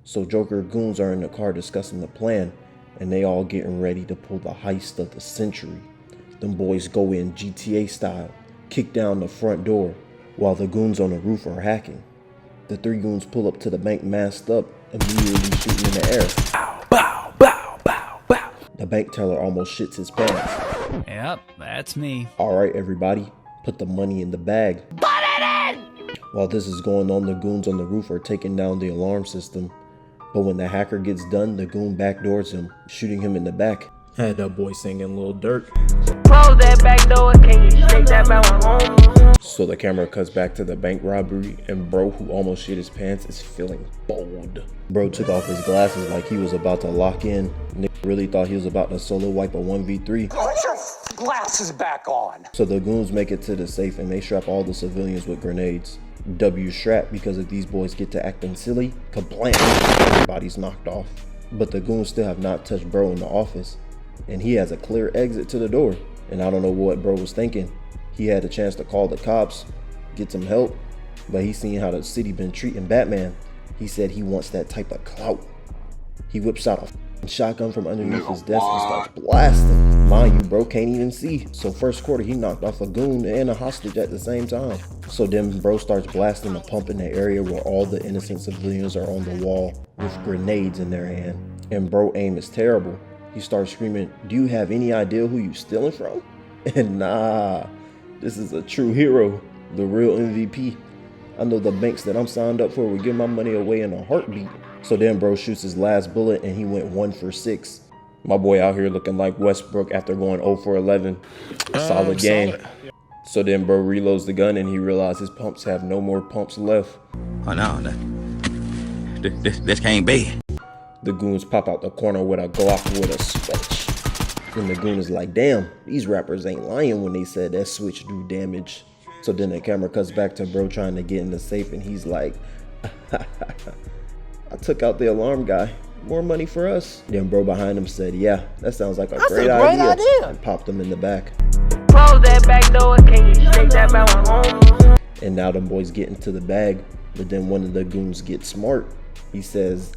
So Joker goons are in the car discussing the plan, and they all getting ready to pull the heist of the century. Them boys go in GTA style, kick down the front door, while the goons on the roof are hacking. The three goons pull up to the bank masked up, immediately shooting in the air. Bow, bow, bow, bow, bow. The bank teller almost shits his pants. Yep, that's me. Alright everybody, put the money in the bag. Put it in! While this is going on, the goons on the roof are taking down the alarm system. But when the hacker gets done, the goon backdoors him, shooting him in the back. Had that boy singing Lil Durk. Close that back door, can you shake that back home? So the camera cuts back to the bank robbery, and bro, who almost shit his pants, is feeling bold. Bro took off his glasses like he was about to lock in. Nick really thought he was about to solo wipe a 1v3. Put your glasses back on. So the goons make it to the safe and they strap all the civilians with grenades. W strap, because if these boys get to acting silly, kablam, everybody's knocked off. But the goons still have not touched bro in the office, and he has a clear exit to the door. And I don't know what bro was thinking. He had a chance to call the cops, get some help, but he seen how the city been treating Batman. He said he wants that type of clout. He whips out a shotgun from underneath his desk and starts blasting. Mind you, bro can't even see. So first quarter, he knocked off a goon and a hostage at the same time. So then bro starts blasting a pump in the area where all the innocent civilians are on the wall with grenades in their hand. And bro aim is terrible. He starts screaming, "Do you have any idea who you stealing from?" And nah, this is a true hero, the real MVP. I know the banks that I'm signed up for would give my money away in a heartbeat. So then bro shoots his last bullet and he went 1 for 6. My boy out here looking like Westbrook after going 0 for 11. Solid game. So then bro reloads the gun and he realizes his pumps have no more pumps left. Oh no, this can't be. The goons pop out the corner with a Glock with a switch. And the goon is like, damn, these rappers ain't lying when they said that switch do damage. So then the camera cuts back to bro trying to get in the safe and he's like, I took out the alarm guy. More money for us. Then bro behind him said, yeah, that sounds like a great idea. And popped him in the back. Close that back door, can you shake that back home? And now them boys get into the bag. But then one of the goons gets smart. He says,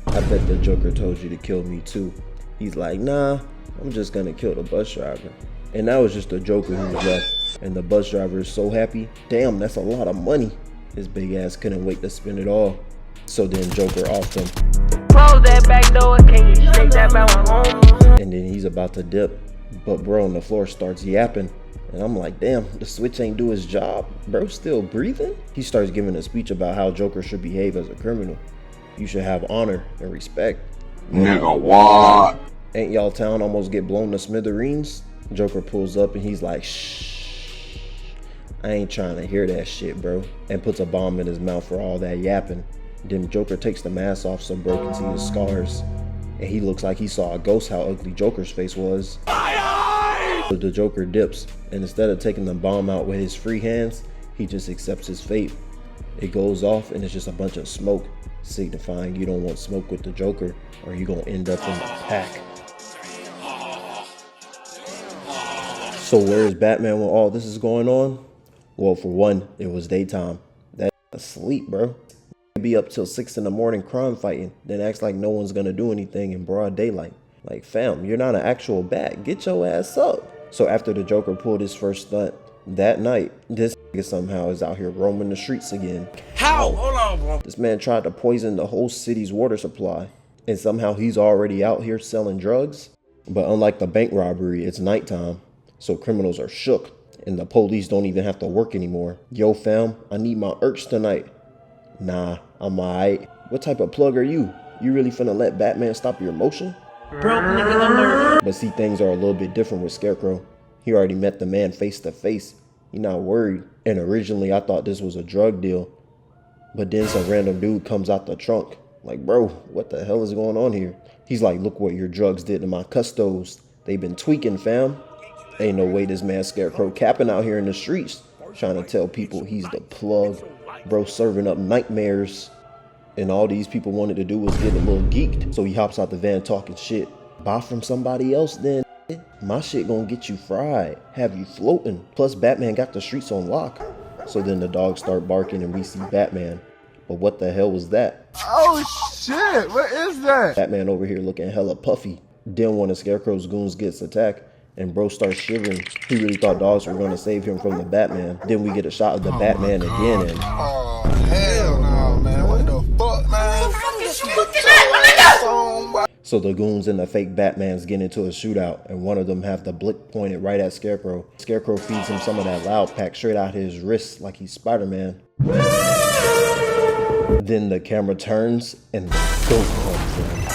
I bet the Joker told you to kill me too. He's like, nah, I'm just gonna kill the bus driver. And that was just the Joker who was left. And the bus driver is so happy. Damn, that's a lot of money. His big ass couldn't wait to spend it all. So then Joker offed him. Close that back door, can you shake that back home? And then he's about to dip. But bro on the floor starts yapping. And I'm like, damn, the switch ain't do his job. Bro still breathing? He starts giving a speech about how Joker should behave as a criminal. You should have honor and respect. Nigga, what? Ain't y'all town almost get blown to smithereens? Joker pulls up and he's like, shh. I ain't trying to hear that shit, bro. And puts a bomb in his mouth for all that yapping. Then Joker takes the mask off so bro can see his scars. And he looks like he saw a ghost how ugly Joker's face was. So the Joker dips, and instead of taking the bomb out with his free hands, he just accepts his fate. It goes off and it's just a bunch of smoke, signifying you don't want smoke with the Joker or you're gonna end up in the pack. So where is Batman when all this is going on? Well, for one, it was daytime. That's asleep, bro. Be up till 6 in the morning crime fighting, then acts like no one's gonna do anything in broad daylight. Like, fam, you're not an actual bat. Get your ass up. So after the Joker pulled his first stunt, that night, this nigga somehow is out here roaming the streets again. How? Hold on, bro. This man tried to poison the whole city's water supply, and somehow he's already out here selling drugs. But unlike the bank robbery, it's nighttime, so criminals are shook, and the police don't even have to work anymore. Yo, fam, I need my irks tonight. Nah, I'm alright. What type of plug are you? You really finna let Batman stop your motion? Broke nigga alert. But see, things are a little bit different with Scarecrow. He already met the man face to face. He not worried. And originally I thought this was a drug deal. But then some random dude comes out the trunk. Like, bro, what the hell is going on here? He's like, look what your drugs did to my custos. They been tweaking, fam. Ain't no way this man Scarecrow capping out here in the streets, trying to tell people he's the plug. Bro serving up nightmares. And all these people wanted to do was get a little geeked. So he hops out the van talking shit. Buy from somebody else then. My shit gonna get you fried. Have you floating. Plus Batman got the streets on lock. So then the dogs start barking and we see Batman. But what the hell was that? Oh shit, what is that? Batman over here looking hella puffy. Then one of Scarecrow's goons gets attacked and bro starts shivering. He really thought dogs were going to save him from the Batman. Then we get a shot of the Batman again and Oh hell no, man. What the fuck, man? so the goons and the fake Batmans get into a shootout, and one of them have the blick pointed right at Scarecrow. Scarecrow feeds him some of that loud pack straight out his wrist like he's Spider-Man. Then the camera turns and the ghost comes in.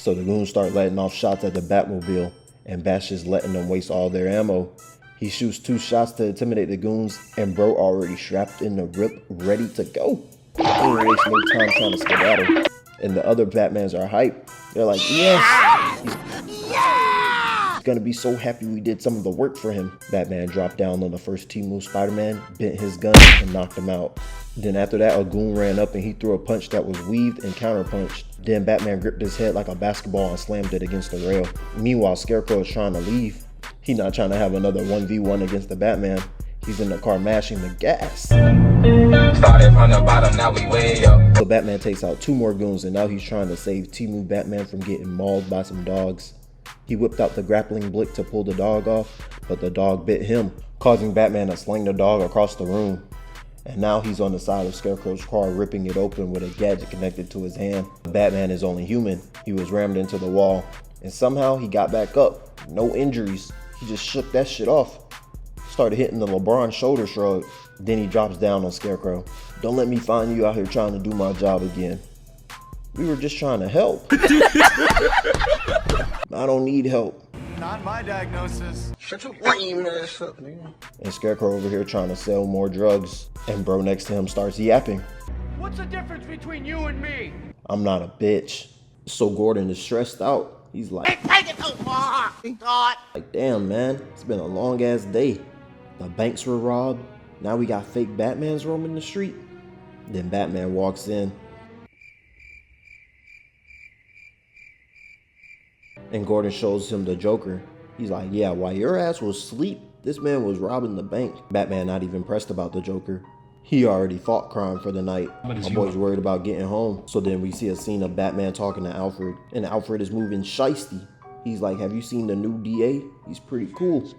So the goons start letting off shots at the Batmobile, and Bat's just letting them waste all their ammo. He shoots 2 shots to intimidate the goons, and bro already strapped in the rip, ready to go. He ain't waste no time trying to skedaddle. And the other Batmans are hyped. They're like, yes! He's gonna be so happy we did some of the work for him. Batman dropped down on the first T-move Spider-Man, bent his gun, and knocked him out. Then after that, a goon ran up and he threw a punch that was weaved and counterpunched. Then Batman gripped his head like a basketball and slammed it against the rail. Meanwhile, Scarecrow is trying to leave. He's not trying to have another 1v1 against the Batman. He's in the car mashing the gas. Started from the bottom, now we way up. So Batman takes out 2 more goons, and now he's trying to save T-move Batman from getting mauled by some dogs. He whipped out the grappling blick to pull the dog off, but the dog bit him, causing Batman to sling the dog across the room. And now he's on the side of Scarecrow's car, ripping it open with a gadget connected to his hand. Batman is only human. He was rammed into the wall, and somehow he got back up. No injuries. He just shook that shit off. Started hitting the LeBron shoulder shrug. Then he drops down on Scarecrow. Don't let me find you out here trying to do my job again. We were just trying to help. I don't need help. Not my diagnosis. Shut your lame ass up, nigga. And Scarecrow over here trying to sell more drugs. And bro next to him starts yapping. What's the difference between you and me? I'm not a bitch. So Gordon is stressed out. He's like, damn man, it's been a long ass day. The banks were robbed. Now we got fake Batmans roaming the street. Then Batman walks in. And Gordon shows him the Joker. He's like, yeah, while your ass was asleep, this man was robbing the bank. Batman not even pressed about the Joker. He already fought crime for the night. My boy's worried about getting home. So then we see a scene of Batman talking to Alfred. And Alfred is moving shiesty. He's like, have you seen the new DA? He's pretty cool.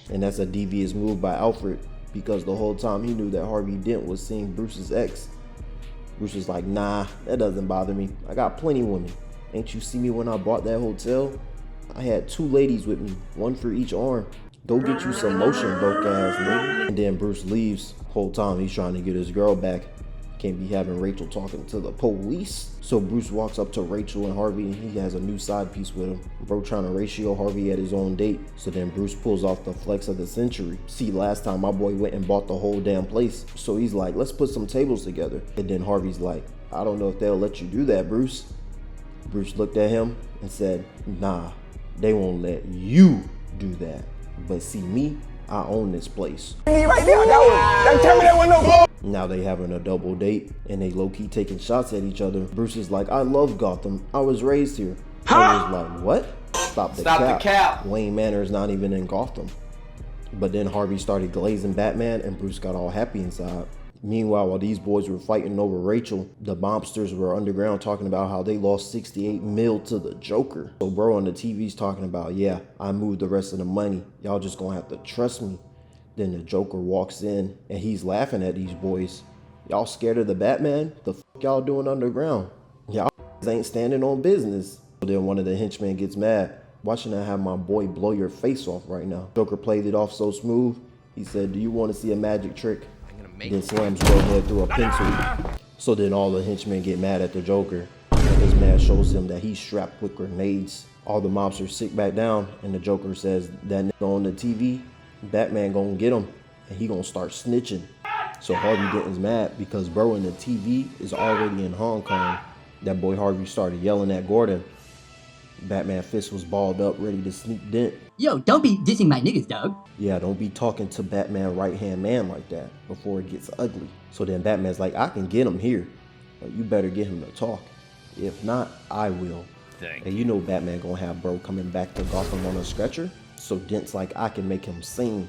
And that's a devious move by Alfred, because the whole time he knew that Harvey Dent was seeing Bruce's ex. Bruce is like, nah, that doesn't bother me. I got plenty women. Ain't you see me when I bought that hotel? I had 2 ladies with me, 1 for each arm. Go get you some lotion, broke ass nigga. And then Bruce leaves. Whole time he's trying to get his girl back. Can't be having Rachel talking to the police. So Bruce walks up to Rachel and Harvey, and he has a new side piece with him. Bro trying to ratio Harvey at his own date. So then Bruce pulls off the flex of the century. See, last time my boy went and bought the whole damn place. So he's like, let's put some tables together. And then Harvey's like, I don't know if they'll let you do that, Bruce. Bruce looked at him and said, nah, they won't let you do that. But see me, I own this place. Now they having a double date, and they low-key taking shots at each other. Bruce is like, I love Gotham. I was raised here. Harvey's like, what? Stop the cap. Wayne Manor is not even in Gotham. But then Harvey started glazing Batman, and Bruce got all happy inside. Meanwhile, while these boys were fighting over Rachel, the mobsters were underground talking about how they lost 68 mil to the Joker. So bro on the TV's talking about, yeah, I moved the rest of the money. Y'all just gonna have to trust me. Then the Joker walks in and he's laughing at these boys. Y'all scared of the Batman? The fuck y'all doing underground? Y'all ain't standing on business. Then one of the henchmen gets mad. Watching I have my boy blow your face off right now. Joker played it off so smooth. He said, do you want to see a magic trick? Then slams Bro head through a pencil. So then all the henchmen get mad at the Joker. And his man shows him that he's strapped with grenades. All the mobsters sit back down, and the Joker says that nigga on the TV, Batman gonna get him, and he gonna start snitching. So Harvey Denton's mad because Bro in the TV is already in Hong Kong. That boy Harvey started yelling at Gordon. Batman fist was balled up, ready to sneak Dent. Yo, don't be dissing my niggas, dog. Yeah, don't be talking to Batman right-hand man like that before it gets ugly. So then Batman's like, I can get him here, but you better get him to talk. If not, I will. Dang. And you know Batman gonna have Bro coming back to Gotham on a stretcher. So Dent's like, I can make him sing.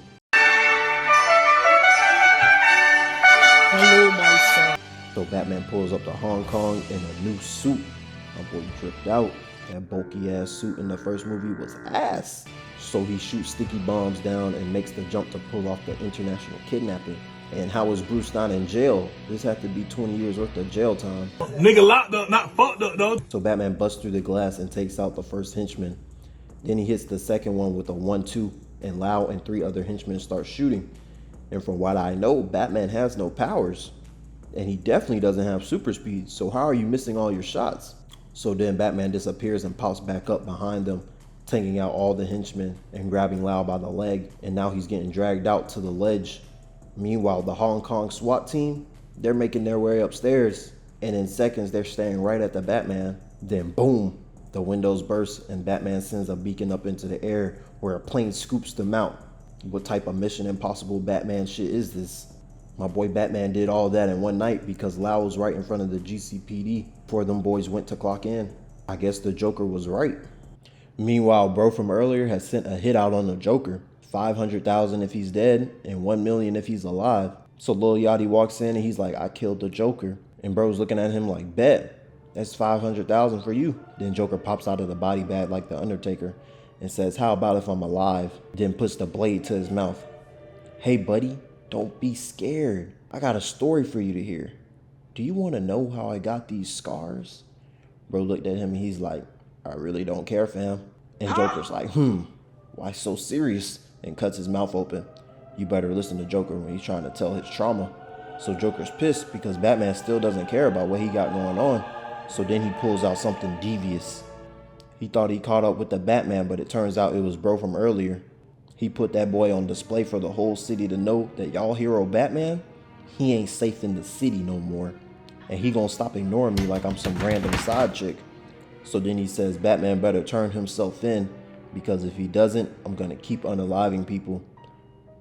So Batman pulls up to Hong Kong in a new suit. My boy dripped out. That bulky ass suit in the first movie was ass. So he shoots sticky bombs down and makes the jump to pull off the international kidnapping. And how is Bruce not in jail? This had to be 20 years worth of jail time. Nigga locked up, not fucked up though. So Batman busts through the glass and takes out the first henchman. Then he hits the second one with a 1-2, and Lau and 3 other henchmen start shooting. And from what I know, Batman has no powers. And he definitely doesn't have super speed, so how are you missing all your shots? So then Batman disappears and pops back up behind them, taking out all the henchmen and grabbing Lau by the leg, and now he's getting dragged out to the ledge. Meanwhile, the Hong Kong SWAT team, they're making their way upstairs, and in seconds they're staring right at the Batman. Then boom, the windows burst and Batman sends a beacon up into the air where a plane scoops them out. What type of Mission Impossible Batman shit is this? My boy Batman did all that in one night because Lau was right in front of the GCPD before them boys went to clock in. I guess the Joker was right. Meanwhile, bro from earlier has sent a hit out on the Joker. 500,000 if he's dead and 1 million if he's alive. So Lil Yachty walks in and he's like, I killed the Joker. And bro's looking at him like, bet, that's 500,000 for you. Then Joker pops out of the body bag like the Undertaker and says, how about if I'm alive? Then puts the blade to his mouth. Hey buddy, don't be scared. I got a story for you to hear. Do you want to know how I got these scars? Bro looked at him and he's like, I really don't care, fam. And Joker's like, why so serious? And cuts his mouth open. You better listen to Joker when he's trying to tell his trauma. So Joker's pissed because Batman still doesn't care about what he got going on. So then he pulls out something devious. He thought he caught up with the Batman, but it turns out it was bro from earlier. He put that boy on display for the whole city to know that y'all hero Batman, he ain't safe in the city no more. And he gonna stop ignoring me like I'm some random side chick. So then he says Batman better turn himself in, because if he doesn't, I'm gonna keep unaliving people.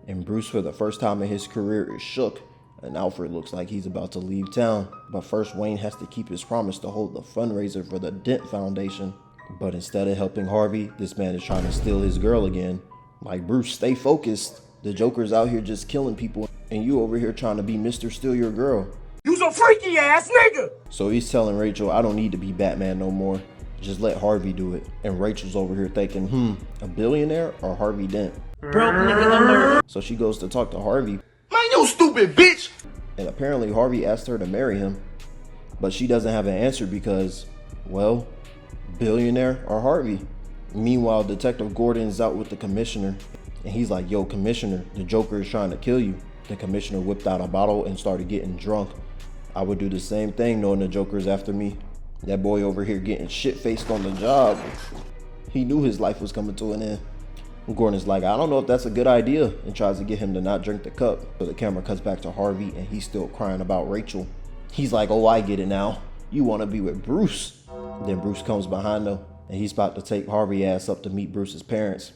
And Bruce, for the first time in his career, is shook, and Alfred looks like he's about to leave town. But first, Wayne has to keep his promise to hold the fundraiser for the Dent Foundation. But instead of helping Harvey, this man is trying to steal his girl again. Like, Bruce, stay focused. The Joker's out here just killing people, and you over here trying to be Mr. Steal Your Girl. You's a freaky ass nigga! So he's telling Rachel, I don't need to be Batman no more. Just let Harvey do it. And Rachel's over here thinking, a billionaire or Harvey Dent? Broke nigga alert. So she goes to talk to Harvey. Man, you stupid bitch! And apparently Harvey asked her to marry him. But she doesn't have an answer because, well, billionaire or Harvey? Meanwhile, Detective Gordon's out with the commissioner. And he's like, yo, commissioner, the Joker is trying to kill you. The commissioner whipped out a bottle and started getting drunk. I would do the same thing knowing the Joker's after me. That boy over here getting shit-faced on the job. He knew his life was coming to an end. Gordon's like, I don't know if that's a good idea, and tries to get him to not drink the cup. So the camera cuts back to Harvey and he's still crying about Rachel. He's like, oh, I get it now. You want to be with Bruce. Then Bruce comes behind them and he's about to take Harvey ass up to meet Bruce's parents.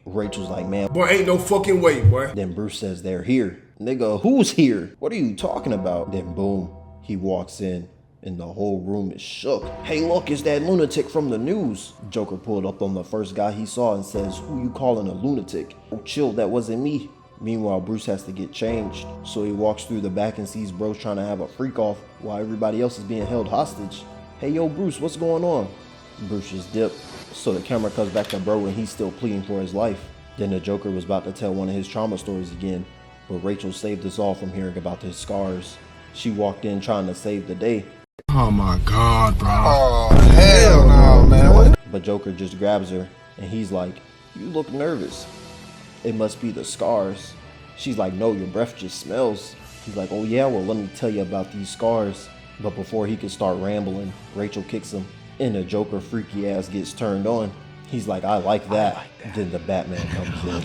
Rachel's like, man, Boy, ain't no fucking way, boy. Then Bruce says they're here. Nigga, who's here? What are you talking about? Then boom, he walks in and the whole room is shook. Hey look, it's that lunatic from the news. Joker pulled up on the first guy he saw and says, who you calling a lunatic? Oh chill, that wasn't me. Meanwhile, Bruce has to get changed. So he walks through the back and sees bros trying to have a freak off while everybody else is being held hostage. Hey yo Bruce, what's going on? Bruce just dipped. So the camera cuts back to bro and he's still pleading for his life. Then the Joker was about to tell one of his trauma stories again, but Rachel saved us all from hearing about his scars. She walked in trying to save the day. Oh my God, bro. Oh, hell no, man. What? But Joker just grabs her and he's like, you look nervous. It must be the scars. She's like, no, your breath just smells. He's like, oh yeah, well let me tell you about these scars. But before he can start rambling, Rachel kicks him and the Joker freaky ass gets turned on. He's like, I like that. Then the Batman comes in.